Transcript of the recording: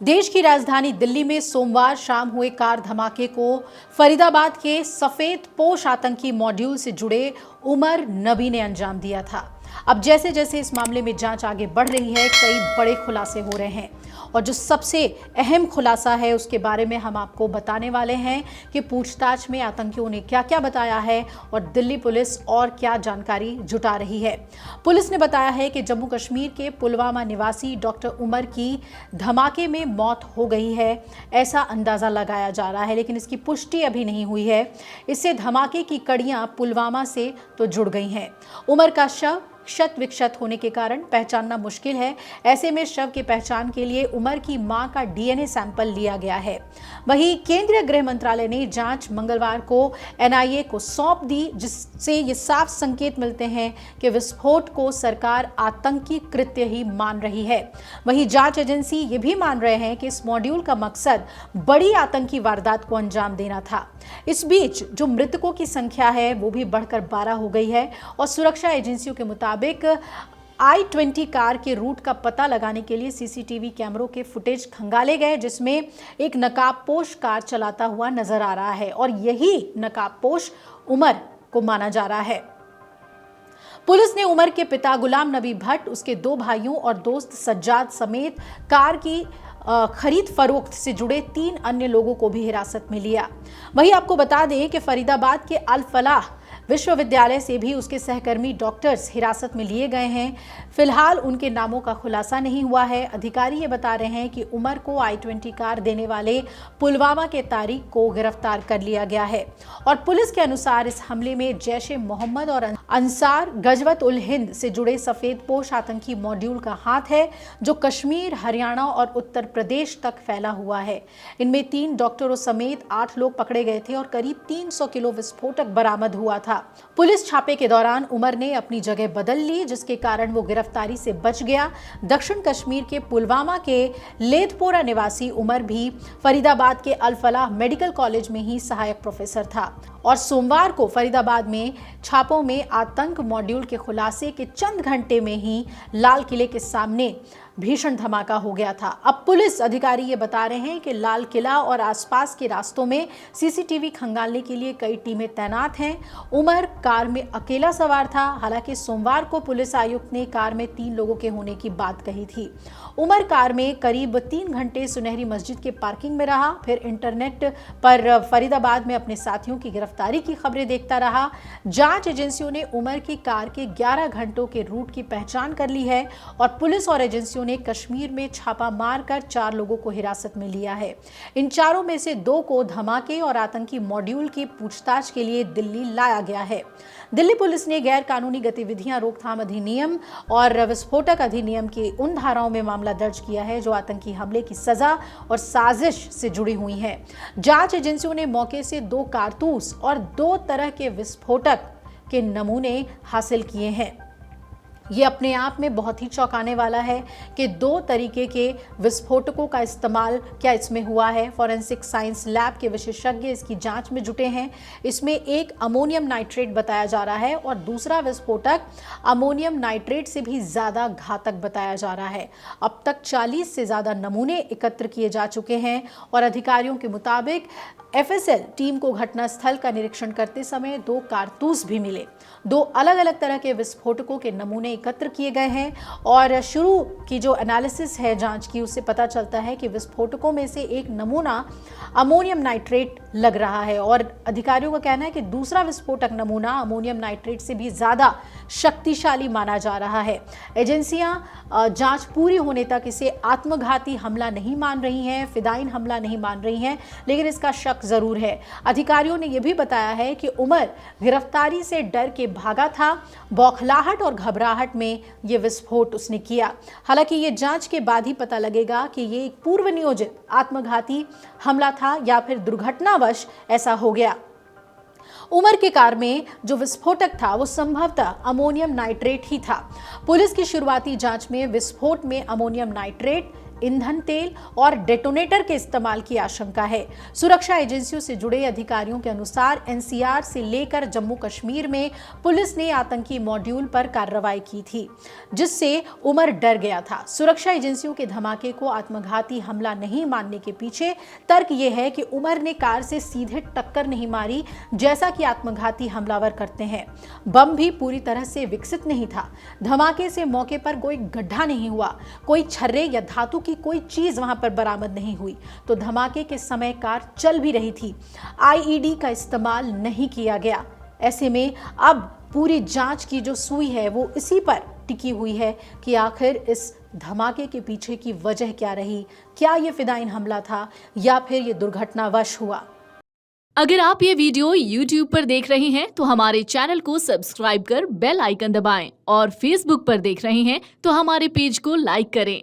देश की राजधानी दिल्ली में सोमवार शाम हुए कार धमाके को फरीदाबाद के सफेद पोश आतंकी मॉड्यूल से जुड़े उमर नबी ने अंजाम दिया था। अब जैसे जैसे इस मामले में जांच आगे बढ़ रही है, कई बड़े खुलासे हो रहे हैं और जो सबसे अहम खुलासा है उसके बारे में हम आपको बताने वाले हैं कि पूछताछ में आतंकियों ने क्या क्या बताया है और दिल्ली पुलिस और क्या जानकारी जुटा रही है। पुलिस ने बताया है कि जम्मू कश्मीर के पुलवामा निवासी डॉक्टर उमर की धमाके में मौत हो गई है, ऐसा अंदाजा लगाया जा रहा है, लेकिन इसकी पुष्टि अभी नहीं हुई है। इससे धमाके की कड़ियां पुलवामा से तो जुड़ गई हैं। उमर का शव क्षत विक्षत होने के कारण पहचानना मुश्किल है। ऐसे में शव की पहचान के लिए उमर की मां का डीएनए सैंपल लिया गया है। वहीं केंद्रीय गृह मंत्रालय ने जांच मंगलवार को एनआईए को सौंप दी, जिससे ये साफ संकेत मिलते हैं कि विस्फोट को सरकार आतंकी कृत्य ही मान रही है। वहीं जांच एजेंसी ये भी मान रहे हैं कि इस मॉड्यूल का मकसद बड़ी आतंकी वारदात को अंजाम देना था। इस बीच जो मृतकों की संख्या है वो भी बढ़कर 12 हो गई है और सुरक्षा एजेंसियों के मुताबिक i20 कार के रूट का पता लगाने के लिए सीसीटीवी कैमरों के फुटेज खंगाले गए, जिसमें एक नकाबपोश कार चलाता हुआ नजर आ रहा है और यही नकाबपोश उमर को माना जा रहा है। पुलिस ने उमर के पिता गुलाम नबी भट्ट, उसके 2 भाइयों और दोस्त सज्जाद समेत कार की खरीद फरोख्त से जुड़े 3 अन्य लोगों को भी हिरासत में लिया। वहीं आपको बता दें कि फरीदाबाद के अल फलाह विश्वविद्यालय से भी उसके सहकर्मी डॉक्टर्स हिरासत में लिए गए हैं। फिलहाल उनके नामों का खुलासा नहीं हुआ है। अधिकारी ये बता रहे हैं कि उमर को i20 कार देने वाले पुलवामा के तारिक को गिरफ्तार कर लिया गया है और पुलिस के अनुसार इस हमले में जैश-ए-मोहम्मद और अंसार गजवत उल हिंद से जुड़े सफेदपोश आतंकी मॉड्यूल का हाथ है, जो कश्मीर, हरियाणा और उत्तर प्रदेश तक फैला हुआ है। इनमें 3 डॉक्टरों समेत 8 लोग पकड़े गए थे और करीब 300 किलो विस्फोटक बरामद हुआ था। पुलिस छापे के दौरान उमर ने अपनी जगह बदल ली, जिसके कारण वो गिरफ्तारी से बच गया। दक्षिण कश्मीर के पुलवामा के लेथपोरा निवासी उमर भी फरीदाबाद के अल फलाह मेडिकल कॉलेज में ही सहायक प्रोफेसर था और सोमवार को फरीदाबाद में छापों में आतंक मॉड्यूल के खुलासे के चंद घंटे में ही लाल किले के सामने भीषण धमाका हो गया था। अब पुलिस अधिकारी ये बता रहे हैं कि लाल किला और आसपास के रास्तों में सीसीटीवी खंगालने के लिए कई टीमें तैनात हैं। उमर कार में अकेला सवार था। हालांकि सोमवार को पुलिस आयुक्त ने कार में 3 लोगों के होने की बात कही थी। उमर कार में करीब 3 घंटे सुनहरी मस्जिद के पार्किंग में रहा, फिर इंटरनेट पर फरीदाबाद में अपने साथियों की गिरफ्तारी की खबरें देखता रहा। जांच एजेंसियों ने उमर की कार के 11 घंटों के रूट की पहचान कर ली है और पुलिस और एजेंसियों ने कश्मीर में छापा मारकर 4 लोगों को हिरासत में लिया है। इन चारों में से 2 को धमाके और आतंकी मॉड्यूल की पूछताछ के लिए दिल्ली लाया गया है। दिल्ली पुलिस ने गैर कानूनी गतिविधियां रोकथाम अधिनियम और विस्फोटक अधिनियम की उन धाराओं में मामला दर्ज किया है जो आतंकी हमले की सजा और साजिश से जुड़ी हुई हैं। जांच एजेंसियों ने मौके से 2 कारतूस और 2 तरह के विस्फोटक के नमूने हासिल किए हैं। ये अपने आप में बहुत ही चौंकाने वाला है कि 2 तरीके के विस्फोटकों का इस्तेमाल क्या इसमें हुआ है। फॉरेंसिक साइंस लैब के विशेषज्ञ इसकी जांच में जुटे हैं। इसमें एक अमोनियम नाइट्रेट बताया जा रहा है और दूसरा विस्फोटक अमोनियम नाइट्रेट से भी ज़्यादा घातक बताया जा रहा है। अब तक 40 से ज़्यादा नमूने एकत्र किए जा चुके हैं और अधिकारियों के मुताबिक एफएसएल टीम को घटनास्थल का निरीक्षण करते समय 2 कारतूस भी मिले। 2 अलग अलग तरह के विस्फोटकों के नमूने एकत्र किए गए हैं और शुरू की जो एनालिसिस है जांच की, उससे पता चलता है कि विस्फोटकों में से एक नमूना अमोनियम नाइट्रेट लग रहा है और अधिकारियों का कहना है कि दूसरा विस्फोटक नमूना अमोनियम नाइट्रेट से भी ज़्यादा शक्तिशाली माना जा रहा है। एजेंसियां जांच पूरी होने तक इसे आत्मघाती हमला नहीं मान रही हैं, फिदाइन हमला नहीं मान रही हैं, लेकिन इसका शक जरूर है। अधिकारियों ने यह भी बताया है कि उमर गिरफ्तारी से डर के भागा था। बौखलाहट और घबराहट में यह विस्फोट उसने किया। हालांकि ये जांच के बाद ही पता लगेगा कि ये एक पूर्व नियोजित आत्मघाती हमला था या फिर दुर्घटनावश ऐसा हो गया। उमर के कार में जो विस्फोटक था वो संभवतः अमोनियम नाइट्रेट ही था। पुलिस की शुरुआती जांच में विस्फोट में अमोनियम नाइट्रेट ईंधन तेल और डेटोनेटर के इस्तेमाल की आशंका है। सुरक्षा एजेंसियों से जुड़े अधिकारियों के अनुसार एनसीआर से लेकर जम्मू कश्मीर में पुलिस ने आतंकी मॉड्यूल पर कार्रवाई की थी, जिससे उमर डर गया था। सुरक्षा एजेंसियों के धमाके को आत्मघाती हमला नहीं मानने के पीछे तर्क यह है कि उमर ने कार से सीधे टक्कर नहीं मारी, जैसा कि आत्मघाती हमलावर करते हैं। बम भी पूरी तरह से विकसित नहीं था। धमाके से मौके पर कोई गड्ढा नहीं हुआ, कोई छर्रे या धातु की कोई चीज वहां पर बरामद नहीं हुई। तो धमाके के समय कार चल भी रही थी। आईईडी का इस्तेमाल नहीं किया गया। ऐसे में अब पूरी जांच की जो सुई है वो इसी पर टिकी हुई है कि आखिर इस धमाके के पीछे की वजह क्या रही। क्या ये फिदायीन हमला था या फिर ये दुर्घटनावश हुआ। अगर आप ये वीडियो YouTube पर देख रहे हैं तो हमारे चैनल को सब्सक्राइब कर बेल आइकन दबाएं और Facebook पर देख रहे हैं तो हमारे पेज को लाइक करें।